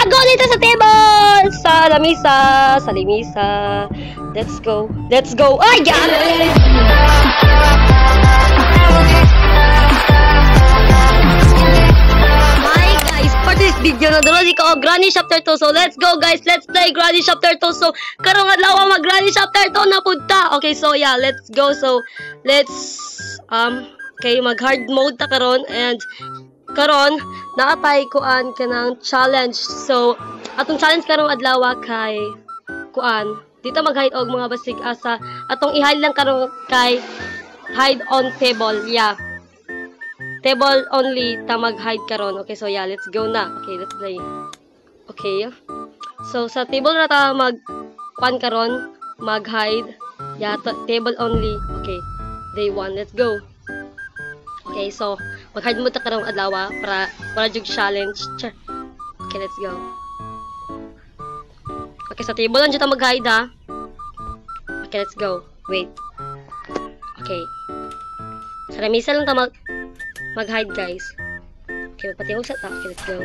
go dito sa table! Sa lamisa! Sa limisa! Let's go! Let's go! Ay! Yan! Hi guys! For this video na doon ko Granny Chapter 2. So let's go guys! Let's play Granny Chapter 2. So karong adlaw mag Granny Chapter 2 na punta. Okay, so yeah, let's go. So let's okay, mag hard mode ta karon, and karon naatay kuan kanang challenge. So atong challenge karong adlaw kay kuan dito mag-hide og mga basig asa atong i-hide lang karon kay hide on table. Yeah, table only ta mag-hide karon. Okay, so yeah, let's go na. Okay, let's play. Okay, so sa table na ta mag kuan karon mag-hide. Yeah, table only. Okay, day 1, let's go. Okay, so mag-hide mo ta karong adlaw para jug challenge. Okay, let's go. Okay, sa table lang jud ta mag-hide ha. Okay, let's go. Wait. Okay. Sa lamisa lang ta mag-hide guys. Okay, magpatingog sa ta. Okay, let's go.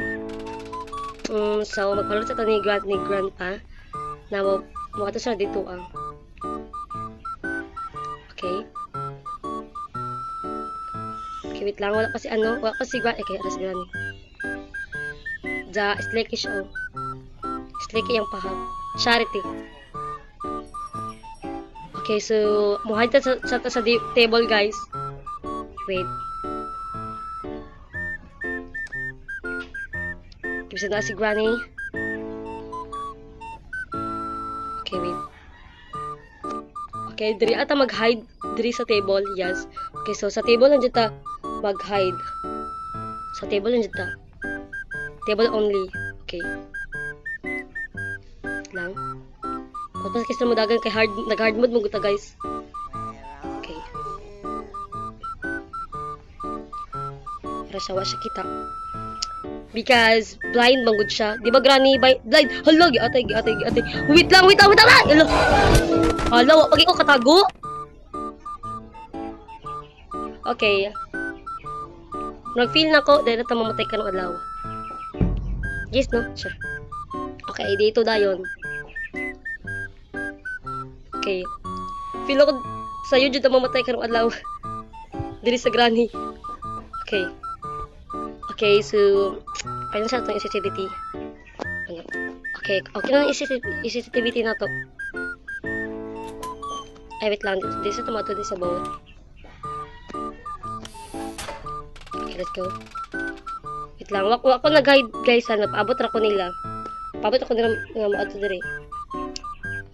So magpalot sa ta ni grandpa na mo ato siya dito Okay. Okay, wait lang. Wala pa si wala pa si Granny. Okay, aras Granny. Slake siya. Slake yung pahap. Charity. Okay, so muhid ta sa table guys. Wait. Bisa na si Granny. Okay, wait. Okay, diri ata mag-hide diri sa table. Yes. Okay, so sa table lang dito mag-hide. Sa table lang dito. Table only. Okay. Lang. Tapos kasi mo dagan kay nag-hard mode mo guta guys. Okay. Para siya kita. Because blind man gud siya. Di ba Granny? Blind. Hala, giatay. Wait lang. Hello. Hala, wa pagi ko katago. Okay. Nag-feel na ko dahil na mamatay ka ng adlaw. Yes, no? Sure. Okay, dito dayon. Okay. Feel ako sa'yo dyan na mamatay ka ng adlaw. Dili sa Granny. Okay. Okay, so ayun siya itong sensitivity. Okay, okay na yung sensitivity na to. Ay, wait lang. Dito sa tomato, dito sa bowl. Okay, let's go. Wait lang. Wako nag-hide guys. Paabot ako nila. Paabot ako nila nga maato dire.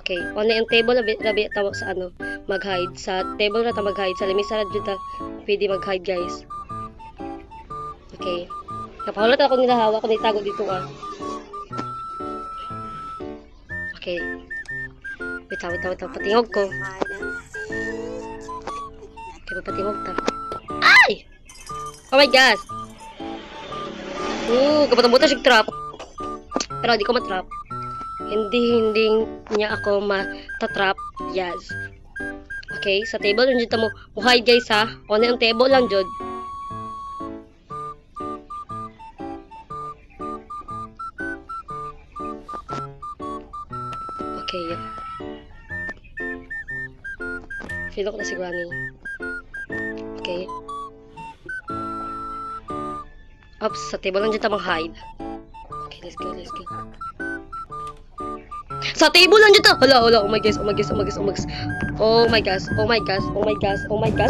Okay. Wala yung table labi tawag sa mag-hide. Sa table na ta mag-hide. Sa lamisa na dyan ta pwede mag-hide guys. Okay. Napahulot ako nila hawak ko na itago dito Okay. Wait. Patingog ko. Okay, patingog ta. Ay! Oh my gosh! Kapatang-buta sig trap. Pero di ko matrap. Hindi niya ako matatrap. Yes. Okay, sa table lang dito mo hide guys ha. Ano yung table lang jud. Okay. Feel ko na si Granny. Okay. Oops, sa table lang dyan tamang hide. Okay, let's go. Sa table lang dyan ta! Hala, oh my gosh.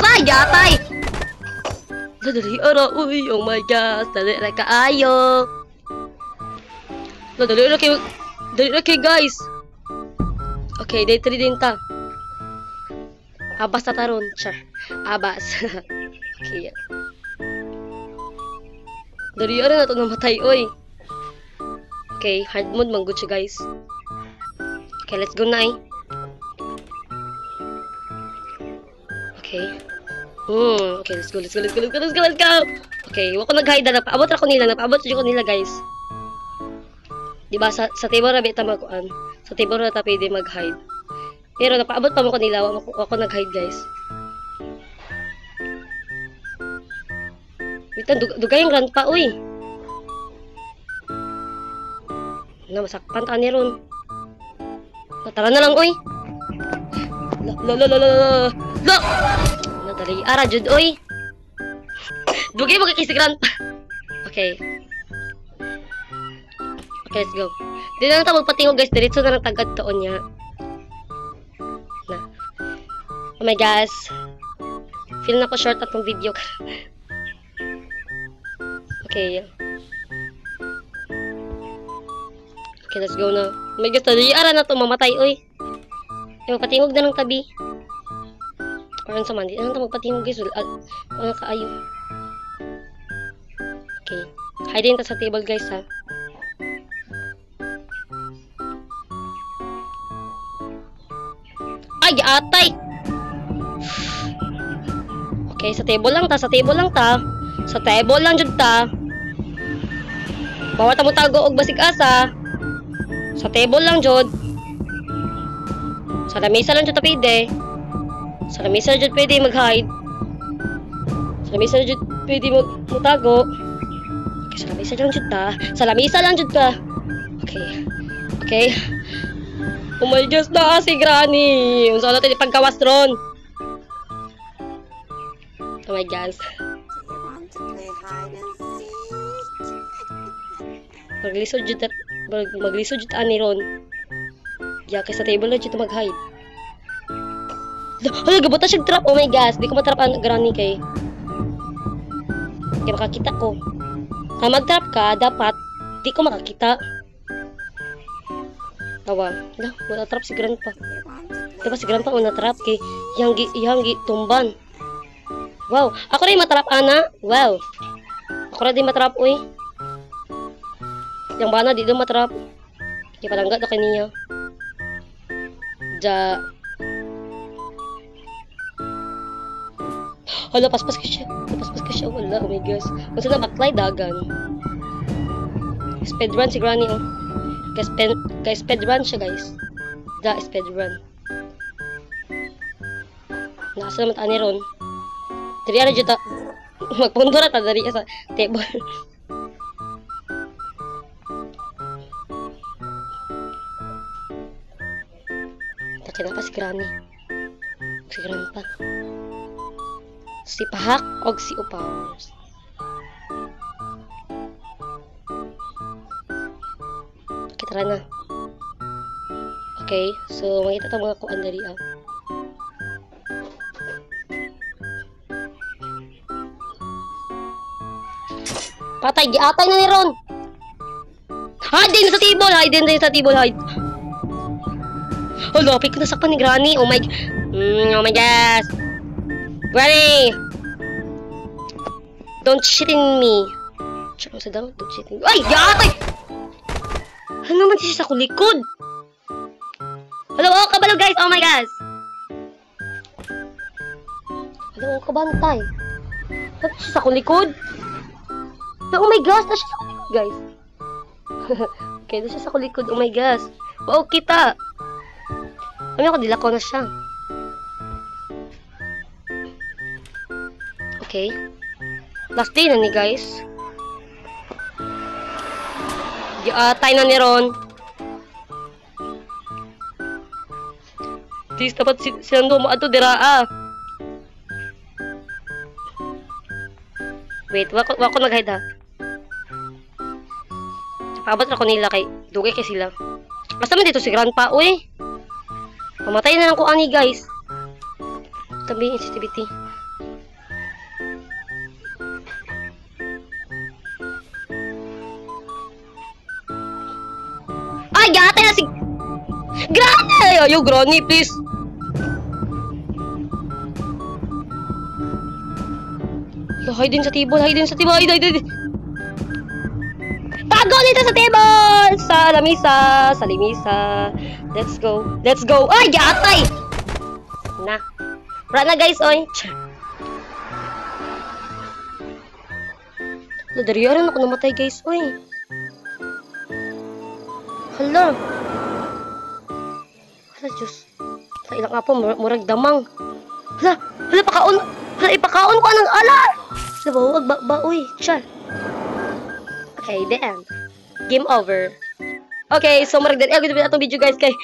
Ay, gatay! Dali, uy, oh my gosh. Dali, kaayo. Dali, guys. Okay, day 3 din ta. Abas na taron. Sure. Abas. Okay. Dari na ito namatay, oy. Okay, hard mode manggod siya, guys. Okay, let's go na Okay. Okay, let's go. Okay, wako nag-hide na. Napaabot ko nila, guys. Diba, sa table na beta magkuan. Sa table na ta pwede mag-hide. Pero napaabot pa mo ko nila. Wako nag-hide, guys. Wait, dugay yung grandpa, uy. Na masakpan ta ni ron. Tara na lang oy. La. Nadali ara jud oy. Dugay mo kikisigram. Okay. Okay, let's go. Di na lang tayo magpatingog guys. Diretso na lang tagad taon niya. Na. Oh my gosh. Feel na ko short atong video. Okay. Okay, let's go na. Oh my gosh, tadi ara na to mamatay oy. Ay, magpatingog na ng tabi. Parang sa mandi. Ano tayo magpatingog guys? Ano kaayo? Okay. Hide ta sa table guys ha. Ay, atay! Okay, sa table lang ta. Sa table lang ta. Sa table lang jud ta. Bawat mo tago og basig asa. Sa table lang jud. Sa lamesa lang jud ta pwede. Sa lamesa jud pwede mag-hide. Sa lamesa jud pwede mutago. Okay, sa lamesa lang jud ta. Sa lamesa lang jud ka. Okay. Okay. Oh my Diyos na si Granny. Unsa natin ipagkawas ron? Oh my gosh. Maglisod jud ani ron. Ya kay sa table na jud mag-hide. Hala, gabuta siya trap. Oh my gosh, di ko matrap ang Granny kay. Kaya makakita ko. Kaya mag-trap ka, dapat di ko makakita. Tawa. Wala trap si Grandpa. Diba si Grandpa una trap kay Yanggi tumban. Wow, ako rin matrap ana. Wow. Ako rin matrap uy. Yang bana di do matrap. Kaya palangga na kaniya. Ja. Hala, paspas ka siya. Wala, oh my gosh. Kung saan na backlight dagan. Speedrun si Granny oh. Kaya speedrun siya guys. Da, speedrun. Nasa naman tani ron. Dari ara juta. Magpundura ta dari sa table. Takin pa si Granny. Si Grandpa. Si Pahak o si Upawers. Okay, tara na. Okay, so makita ito mga kuan dari ah. Patay, giatay na ni Ron. Hide din sa table, hide. Oh, lopik ko nasakpan ni Granny. Oh my gosh. Granny! Don't cheat in me. Tsaka sa daw, don't cheat in me. Ay, giatay! Ano naman siya sa kulikod? Hello, oh, kabalo guys. Oh my gosh. Hello, kabantay. Ba't siya sa kulikod? Oh my gosh, na siya sa kulikod, guys. Okay, na siya sa kulikod. Oh my gosh. Wow, kita. Kami ako, dilako na siya. Okay. Last day na ni guys. Tay na ni Ron. Please, dapat silang dumaan to, diraa. Wait, wako nag-hide ha. Paabot ako nila kay dugay kay sila. Basta man dito si Grandpa, uy. Pamatay na lang ko ani guys. Tabi sensitivity. Ay, gatay na si Granny! Yo, Granny, please. Hide din sa table, hide. Tago dito sa table! Sa lamisa. Let's go. Ay, gatay! Na. Wala na guys, oy. Nadariyaran ako namatay guys, oy. Hala, Diyos. Sa ilang apo, murag damang. Hala, ipakaon ko anang ala! Hala, ba, uy, char. Okay, the end. Game over. Okay, so marag dali agad atong video guys kay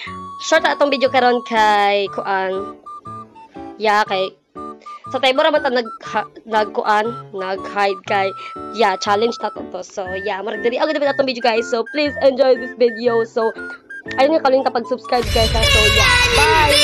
short atong video karon kay kuan. Yeah, kay so tayo ra man ta nag-hide kay challenge na to. So yeah, marag dali agad atong video guys. So please enjoy this video. So ayun nga kalimta pag-subscribe guys. So yeah, bye.